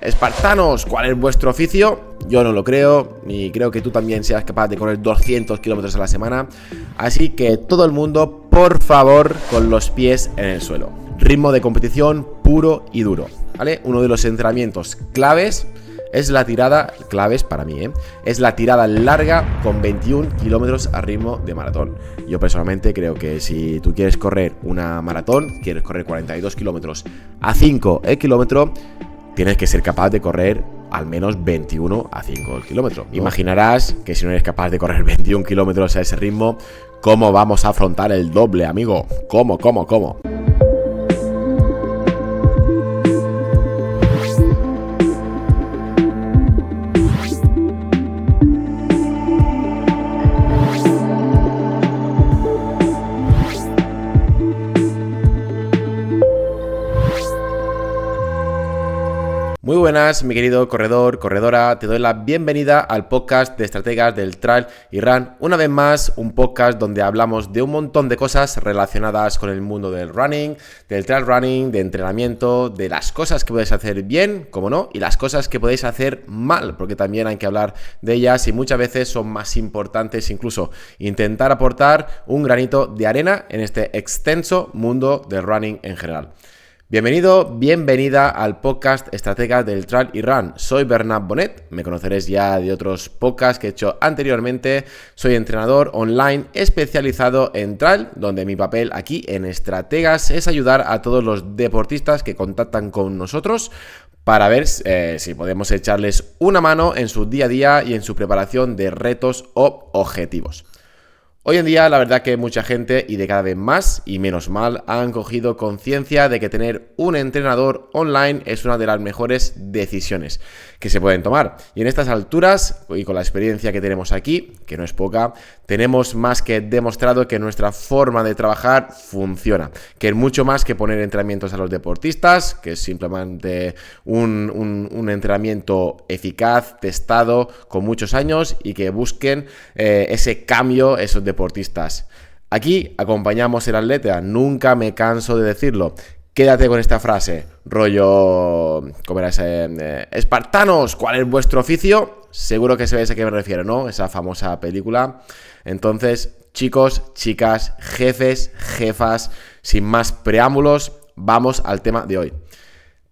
Espartanos, ¿cuál es vuestro oficio? Yo no lo creo, ni creo que tú también seas capaz de correr 200 kilómetros a la semana. Así que todo el mundo, por favor, con los pies en el suelo. Ritmo de competición puro y duro, ¿vale? Uno de los entrenamientos claves es la tirada, claves para mí, es la tirada larga con 21 kilómetros a ritmo de maratón. Yo personalmente creo que si tú quieres correr una maratón, quieres correr 42 kilómetros a 5 el kilómetro, tienes que ser capaz de correr al menos 21 a 5 el kilómetro. Imaginarás que si no eres capaz de correr 21 kilómetros a ese ritmo, ¿cómo vamos a afrontar el doble, amigo? ¿Cómo? Muy buenas, mi querido corredor, corredora, te doy la bienvenida al podcast de estrategas del Trail y Run. Una vez más, un podcast donde hablamos de un montón de cosas relacionadas con el mundo del running, del trail running, de entrenamiento, de las cosas que podéis hacer bien, como no, y las cosas que podéis hacer mal, porque también hay que hablar de ellas y muchas veces son más importantes incluso intentar aportar un granito de arena en este extenso mundo del running en general. Bienvenido, bienvenida al podcast Estrategas del Trail y Run. Soy Bernat Bonet, me conoceréis ya de otros podcasts que he hecho anteriormente. Soy entrenador online especializado en trail, donde mi papel aquí en Estrategas es ayudar a todos los deportistas que contactan con nosotros para ver si podemos echarles una mano en su día a día y en su preparación de retos o objetivos. Hoy en día la verdad que mucha gente, y de cada vez más y menos mal, han cogido conciencia de que tener un entrenador online es una de las mejores decisiones que se pueden tomar. Y en estas alturas, y con la experiencia que tenemos aquí, que no es poca, tenemos más que demostrado que nuestra forma de trabajar funciona. Que es mucho más que poner entrenamientos a los deportistas, que es simplemente un entrenamiento eficaz, testado, con muchos años y que busquen ese cambio, esos deportistas. Aquí acompañamos el atleta, nunca me canso de decirlo. Quédate con esta frase, rollo, ¿cómo era ese? Espartanos, ¿cuál es vuestro oficio? Seguro que sabéis a qué me refiero, ¿no? Esa famosa película. Entonces, chicos, chicas, jefes, jefas, sin más preámbulos, vamos al tema de hoy.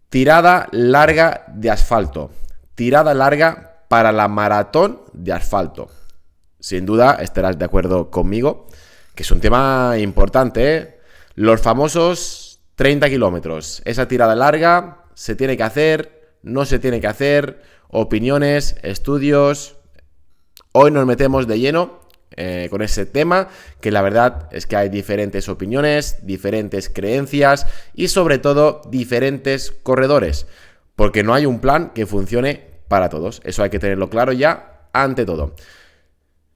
Tirada larga de asfalto. Tirada larga para la maratón de asfalto. Sin duda estarás de acuerdo conmigo, que es un tema importante, ¿eh? Los famosos 30 kilómetros. Esa tirada larga, ¿se tiene que hacer? ¿No se tiene que hacer? Opiniones, estudios. Hoy nos metemos de lleno con ese tema, que la verdad es que hay diferentes opiniones, diferentes creencias y sobre todo diferentes corredores, porque no hay un plan que funcione para todos. Eso hay que tenerlo claro ya ante todo.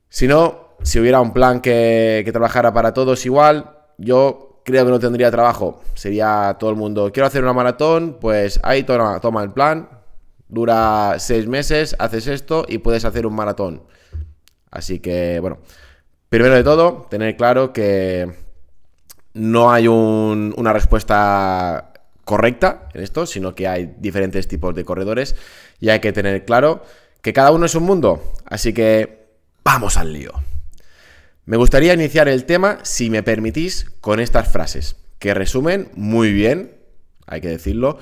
Si no, si hubiera un plan que trabajara para todos igual, yo creo que no tendría trabajo. Sería todo el mundo, quiero hacer una maratón, pues ahí toma el plan, dura 6 meses, haces esto y puedes hacer un maratón. Así que, bueno, primero de todo, tener claro que no hay una respuesta correcta en esto, sino que hay diferentes tipos de corredores y hay que tener claro que cada uno es un mundo. Así que vamos al lío. Me gustaría iniciar el tema, si me permitís, con estas frases, que resumen muy bien, hay que decirlo,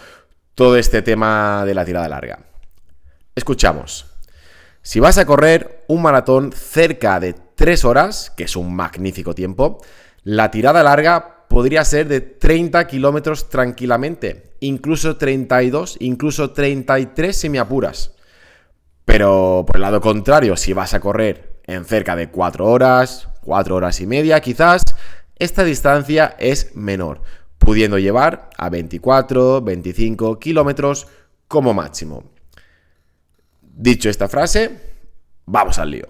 todo este tema de la tirada larga. Escuchamos. Si vas a correr un maratón cerca de 3 horas, que es un magnífico tiempo, la tirada larga podría ser de 30 kilómetros tranquilamente, incluso 32, incluso 33 si me apuras. Pero por el lado contrario, si vas a correr en cerca de 4 horas, 4 horas y media quizás, esta distancia es menor, pudiendo llevar a 24, 25 kilómetros como máximo. Dicho esta frase, vamos al lío.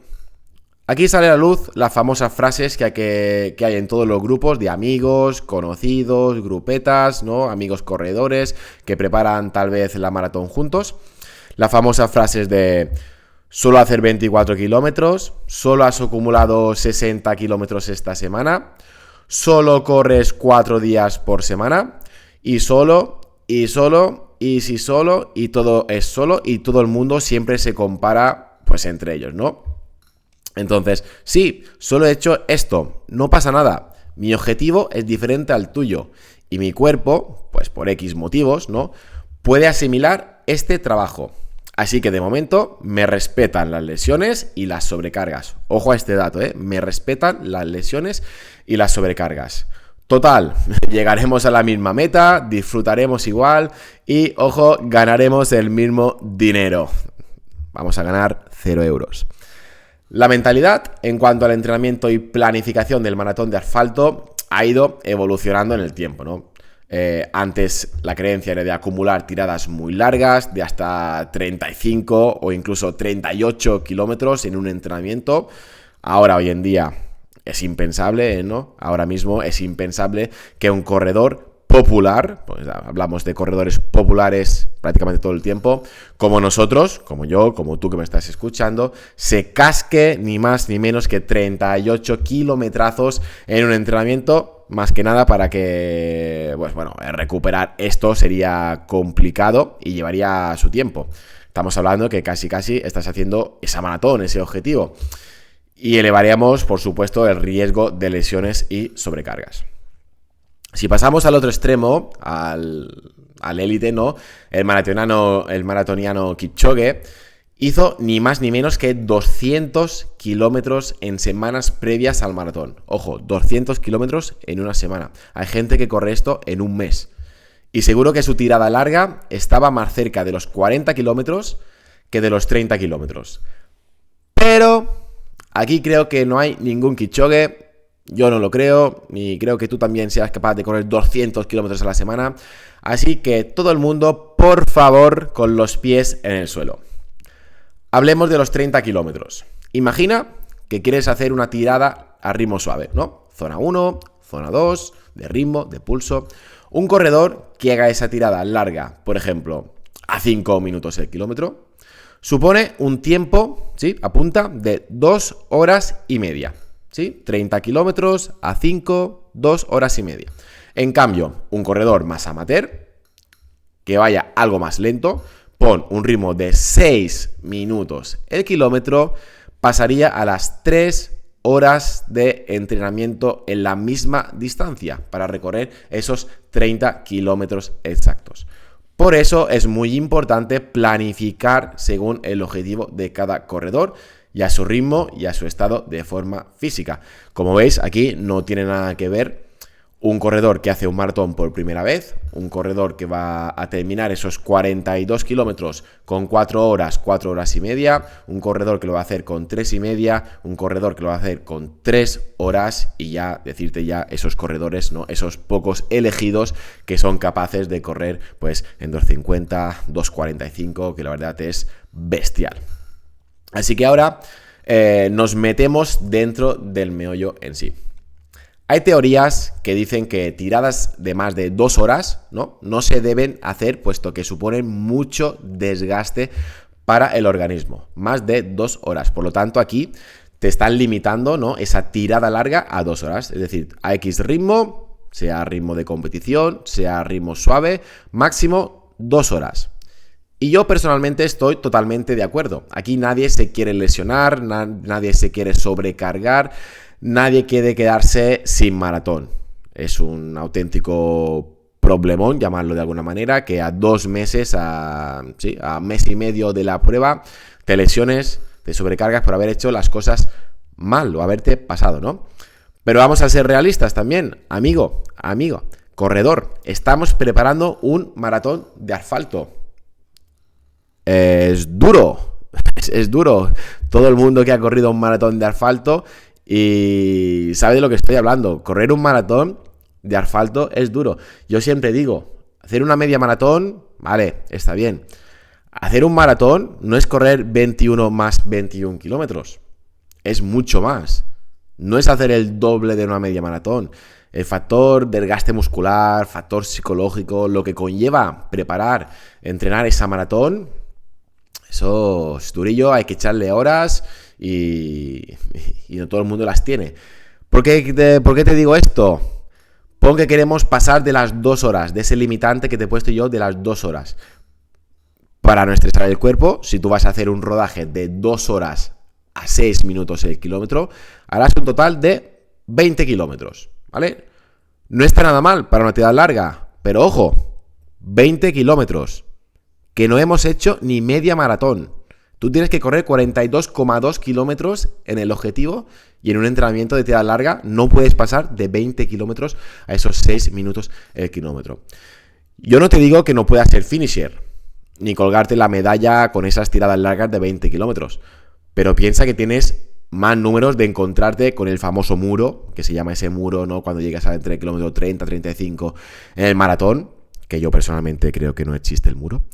Aquí sale a la luz las famosas frases que hay en todos los grupos de amigos, conocidos, grupetas, ¿no? Amigos corredores que preparan tal vez la maratón juntos. Las famosas frases de solo hacer 24 kilómetros, solo has acumulado 60 kilómetros esta semana, solo corres 4 días por semana y solo y si solo, y todo es solo, y todo el mundo siempre se compara, pues, entre ellos, ¿no? Entonces, sí, solo he hecho esto, no pasa nada. Mi objetivo es diferente al tuyo y mi cuerpo, pues por X motivos, ¿no?, puede asimilar este trabajo. Así que de momento me respetan las lesiones y las sobrecargas. Ojo a este dato, me respetan las lesiones y las sobrecargas. Total, llegaremos a la misma meta, disfrutaremos igual y, ojo, ganaremos el mismo dinero. Vamos a ganar 0 euros. La mentalidad en cuanto al entrenamiento y planificación del maratón de asfalto ha ido evolucionando en el tiempo, ¿no? Antes la creencia era de acumular tiradas muy largas, de hasta 35 o incluso 38 kilómetros en un entrenamiento. Ahora, hoy en día, es impensable, ¿no? Ahora mismo es impensable que un corredor popular, pues hablamos de corredores populares prácticamente todo el tiempo, como nosotros, como yo, como tú que me estás escuchando, se casque ni más ni menos que 38 kilometrazos en un entrenamiento, más que nada para que, pues bueno, recuperar esto sería complicado y llevaría su tiempo. Estamos hablando que casi estás haciendo esa maratón, ese objetivo, y elevaríamos, por supuesto, el riesgo de lesiones y sobrecargas. Si pasamos al otro extremo, al élite, ¿no? El maratoniano Kipchoge hizo ni más ni menos que 200 kilómetros en semanas previas al maratón. Ojo, 200 kilómetros en una semana. Hay gente que corre esto en un mes. Y seguro que su tirada larga estaba más cerca de los 40 kilómetros que de los 30 kilómetros. Pero aquí creo que no hay ningún Kipchoge. Yo no lo creo, ni creo que tú también seas capaz de correr 200 kilómetros a la semana. Así que todo el mundo, por favor, con los pies en el suelo. Hablemos de los 30 kilómetros. Imagina que quieres hacer una tirada a ritmo suave, ¿no? Zona 1, zona 2, de ritmo, de pulso. Un corredor que haga esa tirada larga, por ejemplo, a 5 minutos el kilómetro, supone un tiempo, ¿sí?, apunta, de 2 horas y media. ¿Sí? 30 kilómetros a 5, 2 horas y media. En cambio, un corredor más amateur, que vaya algo más lento, pon un ritmo de 6 minutos el kilómetro, pasaría a las 3 horas de entrenamiento en la misma distancia para recorrer esos 30 kilómetros exactos. Por eso es muy importante planificar según el objetivo de cada corredor y a su ritmo y a su estado de forma física. Como veis, aquí no tiene nada que ver un corredor que hace un maratón por primera vez, un corredor que va a terminar esos 42 kilómetros con 4 horas y media, un corredor que lo va a hacer con 3 y media, un corredor que lo va a hacer con 3 horas y ya decirte ya esos corredores, ¿no?, esos pocos elegidos que son capaces de correr pues en 2:50, 2:45, que la verdad es bestial. Así que ahora nos metemos dentro del meollo en sí. Hay teorías que dicen que tiradas de más de 2 horas, no se deben hacer, puesto que suponen mucho desgaste para el organismo. Más de 2 horas. Por lo tanto, aquí te están limitando, ¿no?, esa tirada larga a 2 horas. Es decir, a X ritmo, sea ritmo de competición, sea ritmo suave, máximo 2 horas. Y yo personalmente estoy totalmente de acuerdo. Aquí nadie se quiere lesionar, nadie se quiere sobrecargar, nadie quiere quedarse sin maratón. Es un auténtico problemón, llamarlo de alguna manera, que a 2 meses, a mes y medio de la prueba, te lesiones, te sobrecargas por haber hecho las cosas mal o haberte pasado, ¿no? Pero vamos a ser realistas también, amigo, corredor. Estamos preparando un maratón de asfalto. Es duro, es duro. Todo el mundo que ha corrido un maratón de asfalto y sabe de lo que estoy hablando. Correr un maratón de asfalto es duro. Yo siempre digo, hacer una media maratón, vale, está bien. Hacer un maratón no es correr 21 más 21 kilómetros. Es mucho más. No es hacer el doble de una media maratón. El factor desgaste muscular, factor psicológico, lo que conlleva preparar, entrenar esa maratón, eso es durillo, hay que echarle horas y no todo el mundo las tiene. ¿Por qué te digo esto? Pon que queremos pasar de las 2 horas, de ese limitante que te he puesto yo de las 2 horas. Para no estresar el cuerpo, si tú vas a hacer un rodaje de 2 horas a 6 minutos el kilómetro, harás un total de 20 kilómetros, ¿vale? No está nada mal para una tirada larga, pero ojo, 20 kilómetros, que no hemos hecho ni media maratón. Tú tienes que correr 42,2 kilómetros en el objetivo y en un entrenamiento de tirada larga no puedes pasar de 20 kilómetros a esos 6 minutos el kilómetro. Yo no te digo que no puedas ser finisher, ni colgarte la medalla con esas tiradas largas de 20 kilómetros, pero piensa que tienes más números de encontrarte con el famoso muro, que se llama ese muro, ¿no? Cuando llegas a entre el kilómetro 30, 35 en el maratón, que yo personalmente creo que no existe el muro,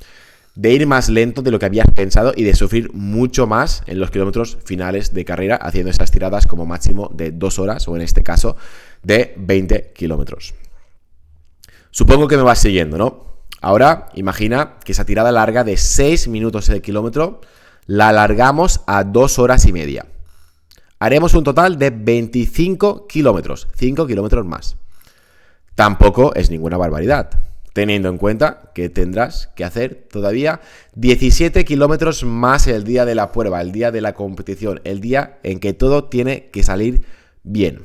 de ir más lento de lo que habías pensado y de sufrir mucho más en los kilómetros finales de carrera, haciendo esas tiradas como máximo de 2 horas, o en este caso, de 20 kilómetros. Supongo que me vas siguiendo, ¿no? Ahora, imagina que esa tirada larga de 6 minutos el kilómetro la alargamos a 2 horas y media. Haremos un total de 25 kilómetros, 5 kilómetros más. Tampoco es ninguna barbaridad, teniendo en cuenta que tendrás que hacer todavía 17 kilómetros más el día de la prueba, el día de la competición, el día en que todo tiene que salir bien.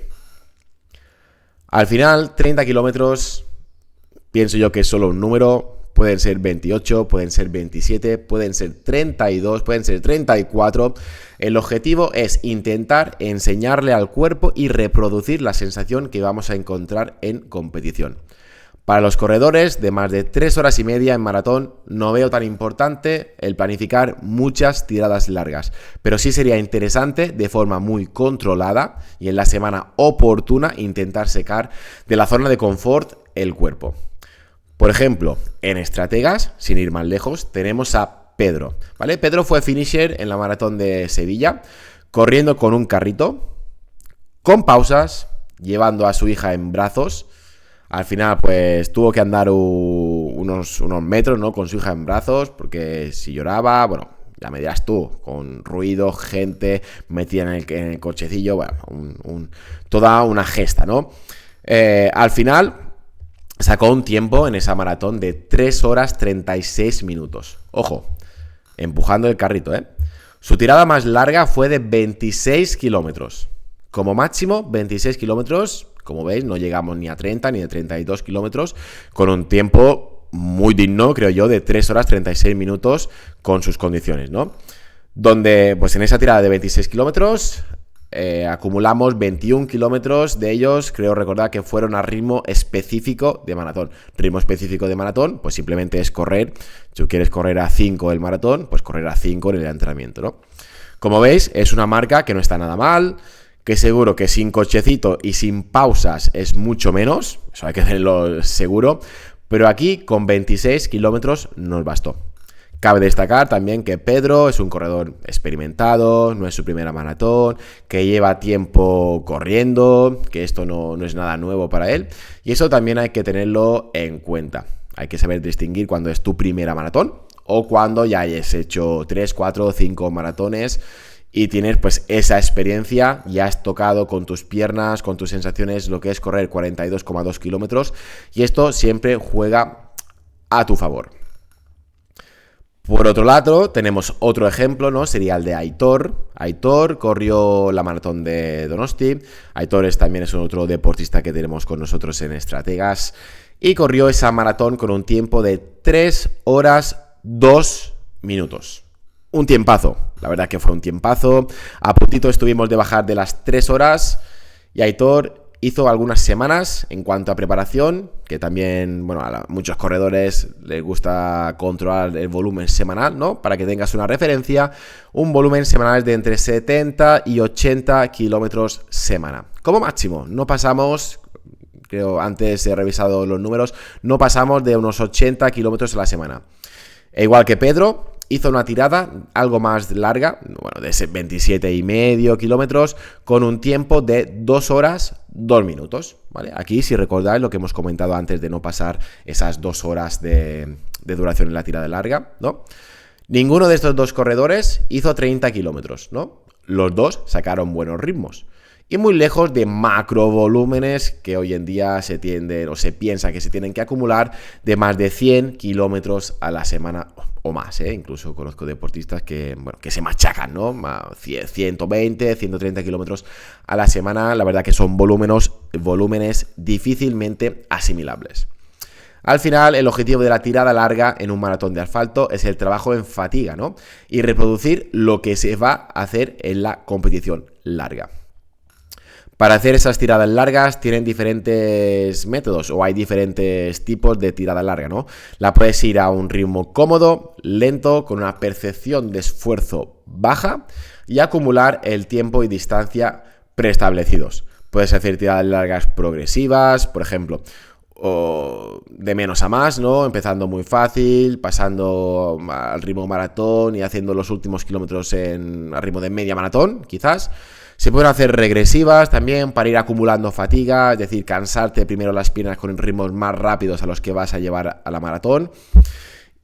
Al final, 30 kilómetros, pienso yo que es solo un número. Pueden ser 28, pueden ser 27, pueden ser 32, pueden ser 34. El objetivo es intentar enseñarle al cuerpo y reproducir la sensación que vamos a encontrar en competición. Para los corredores de más de 3 horas y media en maratón no veo tan importante el planificar muchas tiradas largas, pero sí sería interesante de forma muy controlada y en la semana oportuna intentar sacar de la zona de confort el cuerpo. Por ejemplo, en estrategas, sin ir más lejos, tenemos a Pedro, ¿vale? Pedro fue finisher en la maratón de Sevilla, corriendo con un carrito, con pausas, llevando a su hija en brazos. Al final, pues, tuvo que andar unos metros, ¿no? Con su hija en brazos, porque si lloraba, bueno, ya me dirás tú, con ruido, gente metida en el cochecillo, bueno, toda una gesta, ¿no? Al final sacó un tiempo en esa maratón de 3 horas 36 minutos. Ojo, empujando el carrito, ¿eh? Su tirada más larga fue de 26 kilómetros. Como máximo, 26 kilómetros. Como veis, no llegamos ni a 30 ni a 32 kilómetros. Con un tiempo muy digno, creo yo, de 3 horas 36 minutos con sus condiciones, ¿no? Donde, pues en esa tirada de 26 kilómetros... acumulamos 21 kilómetros, de ellos creo recordar que fueron a ritmo específico de maratón. Ritmo específico de maratón, pues simplemente es correr. Si quieres correr a 5 el maratón, pues correr a 5 en el entrenamiento, ¿no? Como veis, es una marca que no está nada mal, que seguro que sin cochecito y sin pausas es mucho menos, eso hay que tenerlo seguro, pero aquí con 26 kilómetros nos bastó. Cabe destacar también que Pedro es un corredor experimentado, no es su primera maratón, que lleva tiempo corriendo, que esto no es nada nuevo para él, y eso también hay que tenerlo en cuenta. Hay que saber distinguir cuando es tu primera maratón o cuando ya hayas hecho 3, 4, 5 maratones y tienes pues esa experiencia, ya has tocado con tus piernas, con tus sensaciones lo que es correr 42,2 kilómetros, y esto siempre juega a tu favor. Por otro lado, tenemos otro ejemplo, ¿no? Sería el de Aitor. Aitor corrió la maratón de Donosti. Aitor también es otro deportista que tenemos con nosotros en Estrategas. Y corrió esa maratón con un tiempo de 3 horas 2 minutos. Un tiempazo. La verdad que fue un tiempazo. A puntito estuvimos de bajar de las 3 horas. Y Aitor hizo algunas semanas en cuanto a preparación, que también, bueno, a muchos corredores les gusta controlar el volumen semanal, ¿no? Para que tengas una referencia, un volumen semanal de entre 70 y 80 kilómetros semana. Como máximo, no pasamos, creo, antes he revisado los números, no pasamos de unos 80 kilómetros a la semana. E igual que Pedro, hizo una tirada algo más larga, bueno, de 27,5 kilómetros, con un tiempo de 2 horas 2 minutos, ¿vale? Aquí, si recordáis lo que hemos comentado antes de no pasar esas 2 horas de duración en la tirada larga, ¿no? Ninguno de estos dos corredores hizo 30 kilómetros, ¿no? Los dos sacaron buenos ritmos. y muy lejos de macrovolúmenes que hoy en día se tienden o se piensa que se tienen que acumular de más de 100 kilómetros a la semana o más, ¿eh? Incluso conozco deportistas que, bueno, que se machacan, ¿no? 120, 130 kilómetros a la semana, la verdad que son volúmenes difícilmente asimilables. Al final, el objetivo de la tirada larga en un maratón de asfalto es el trabajo en fatiga, ¿no? Y reproducir lo que se va a hacer en la competición larga. Para hacer esas tiradas largas tienen diferentes métodos o hay diferentes tipos de tirada larga, ¿no? La puedes ir a un ritmo cómodo, lento, con una percepción de esfuerzo baja y acumular el tiempo y distancia preestablecidos. Puedes hacer tiradas largas progresivas, por ejemplo, o de menos a más, ¿no? Empezando muy fácil, pasando al ritmo maratón y haciendo los últimos kilómetros al ritmo de media maratón, quizás. Se pueden hacer regresivas también para ir acumulando fatiga, es decir, cansarte primero las piernas con ritmos más rápidos a los que vas a llevar a la maratón.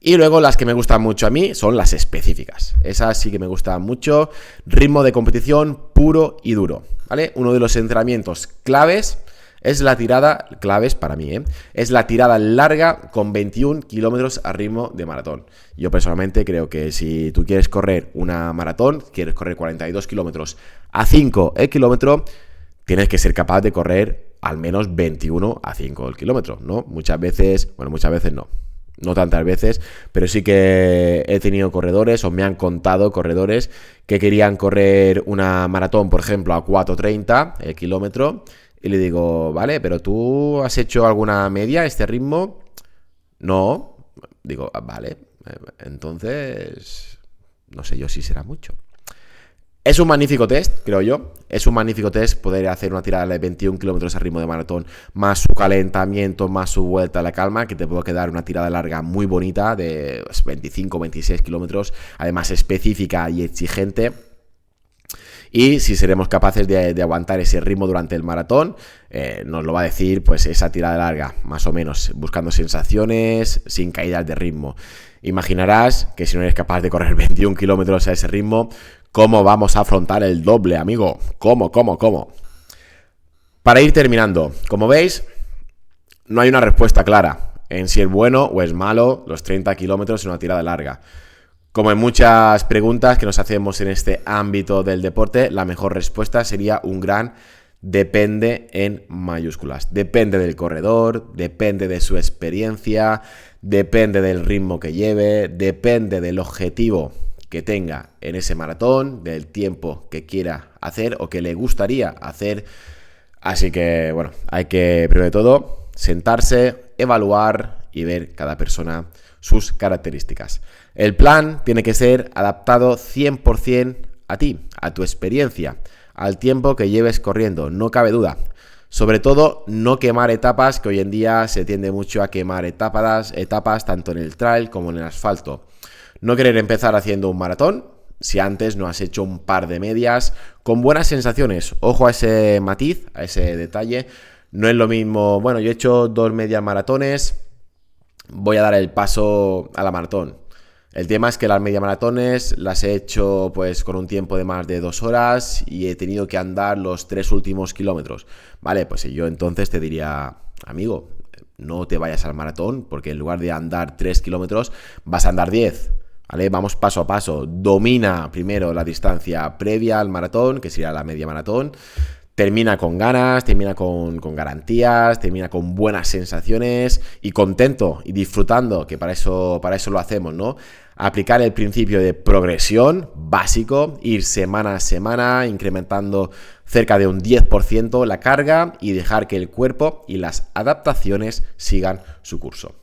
Y luego las que me gustan mucho a mí son las específicas. Esas sí que me gustan mucho. Ritmo de competición puro y duro, ¿vale? Uno de los entrenamientos claves es la tirada, claves para mí, es la tirada larga con 21 kilómetros a ritmo de maratón. Yo personalmente creo que si tú quieres correr una maratón, quieres correr 42 kilómetros a 5 el kilómetro, tienes que ser capaz de correr al menos 21 a 5 el kilómetro, ¿no? Muchas veces no tantas veces, pero sí que he tenido corredores o me han contado corredores que querían correr una maratón, por ejemplo, a 4:30 el kilómetro. Y le digo, vale, pero ¿tú has hecho alguna media a este ritmo? No. Digo, vale, entonces no sé yo si será mucho. Es un magnífico test, creo yo. Es un magnífico test poder hacer una tirada de 21 kilómetros a ritmo de maratón, más su calentamiento, más su vuelta a la calma, que te puedo quedar una tirada larga muy bonita de 25, 26 kilómetros, además específica y exigente. Y si seremos capaces de aguantar ese ritmo durante el maratón, nos lo va a decir pues esa tirada larga, más o menos, buscando sensaciones sin caídas de ritmo. Imaginarás que si no eres capaz de correr 21 kilómetros a ese ritmo, ¿cómo vamos a afrontar el doble, amigo? ¿Cómo? Para ir terminando, como veis, no hay una respuesta clara en si es bueno o es malo los 30 kilómetros en una tirada larga. Como en muchas preguntas que nos hacemos en este ámbito del deporte, la mejor respuesta sería un gran depende en mayúsculas. Depende del corredor, depende de su experiencia, depende del ritmo que lleve, depende del objetivo que tenga en ese maratón, del tiempo que quiera hacer o que le gustaría hacer. Así que, bueno, hay que, primero de todo, sentarse, evaluar y ver cada persona sus características. El plan tiene que ser adaptado 100% a ti, a tu experiencia, al tiempo que lleves corriendo, no cabe duda. Sobre todo, no quemar etapas, que hoy en día se tiende mucho a quemar etapas tanto en el trail como en el asfalto. No querer empezar haciendo un maratón si antes no has hecho un par de medias con buenas sensaciones. Ojo a ese matiz, a ese detalle. No es lo mismo, bueno, yo he hecho 2 medias maratones, voy a dar el paso a la maratón. El tema es que las media maratones las he hecho pues con un tiempo de más de 2 horas y he tenido que andar los 3 últimos kilómetros. Vale, pues yo entonces te diría, amigo, no te vayas al maratón porque en lugar de andar 3 kilómetros vas a andar 10. ¿Vale? Vamos paso a paso. Domina primero la distancia previa al maratón, que sería la media maratón. Termina con ganas, termina con garantías, termina con buenas sensaciones y contento y disfrutando, que para eso lo hacemos, ¿no? Aplicar el principio de progresión básico, ir semana a semana, incrementando cerca de un 10% la carga y dejar que el cuerpo y las adaptaciones sigan su curso.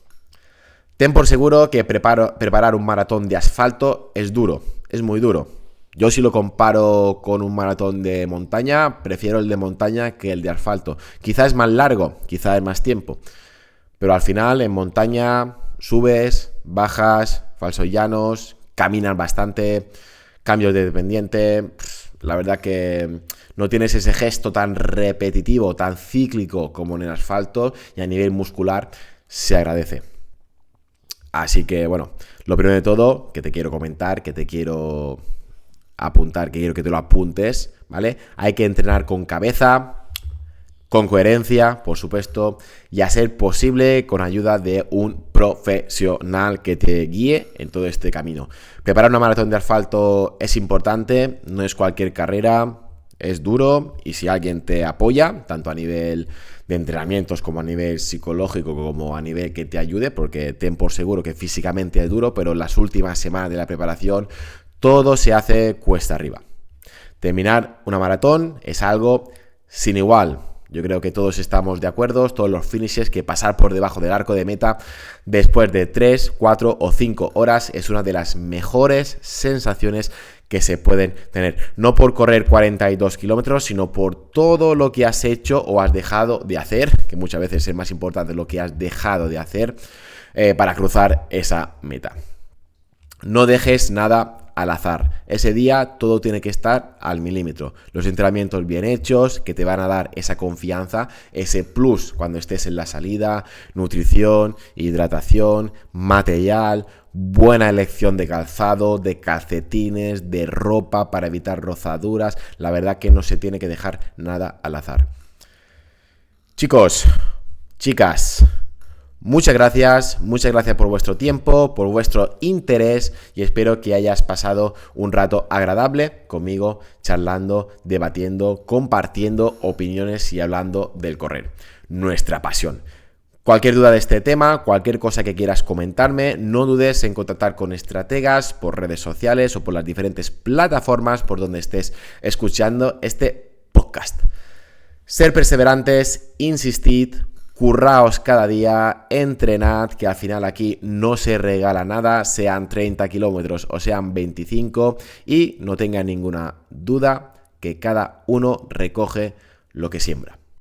Ten por seguro que preparar un maratón de asfalto es duro, es muy duro. Yo si lo comparo con un maratón de montaña, prefiero el de montaña que el de asfalto. Quizá es más largo, quizá es más tiempo, pero al final en montaña subes, bajas, falsos llanos, caminas bastante, cambios de pendiente. La verdad que no tienes ese gesto tan repetitivo, tan cíclico como en el asfalto y a nivel muscular se agradece. Así que bueno, lo primero de todo que te quiero comentar, que te quiero apuntar, que quiero que te lo apuntes, ¿vale? Hay que entrenar con cabeza, con coherencia, por supuesto, y a ser posible con ayuda de un profesional que te guíe en todo este camino. Preparar una maratón de asfalto es importante, no es cualquier carrera, es duro, y si alguien te apoya, tanto a nivel de entrenamientos como a nivel psicológico, como a nivel que te ayude, porque ten por seguro que físicamente es duro, pero en las últimas semanas de la preparación todo se hace cuesta arriba. Terminar una maratón es algo sin igual. Yo creo que todos estamos de acuerdo, todos los finishes, que pasar por debajo del arco de meta después de 3, 4 o 5 horas es una de las mejores sensaciones que se pueden tener. No por correr 42 kilómetros, sino por todo lo que has hecho o has dejado de hacer, que muchas veces es más importante lo que has dejado de hacer para cruzar esa meta. No dejes nada al azar. Ese día todo tiene que estar al milímetro. Los entrenamientos bien hechos que te van a dar esa confianza, ese plus cuando estés en la salida, nutrición, hidratación, material, buena elección de calzado, de calcetines, de ropa para evitar rozaduras. La verdad que no se tiene que dejar nada al azar. Chicos, chicas, muchas gracias por vuestro tiempo, por vuestro interés, y espero que hayas pasado un rato agradable conmigo, charlando, debatiendo, compartiendo opiniones y hablando del correr, nuestra pasión. Cualquier duda de este tema, cualquier cosa que quieras comentarme, no dudes en contactar con estrategas por redes sociales o por las diferentes plataformas por donde estés escuchando este podcast. Ser perseverantes, insistid, curraos cada día, entrenad, que al final aquí no se regala nada, sean 30 kilómetros o sean 25, y no tengan ninguna duda que cada uno recoge lo que siembra.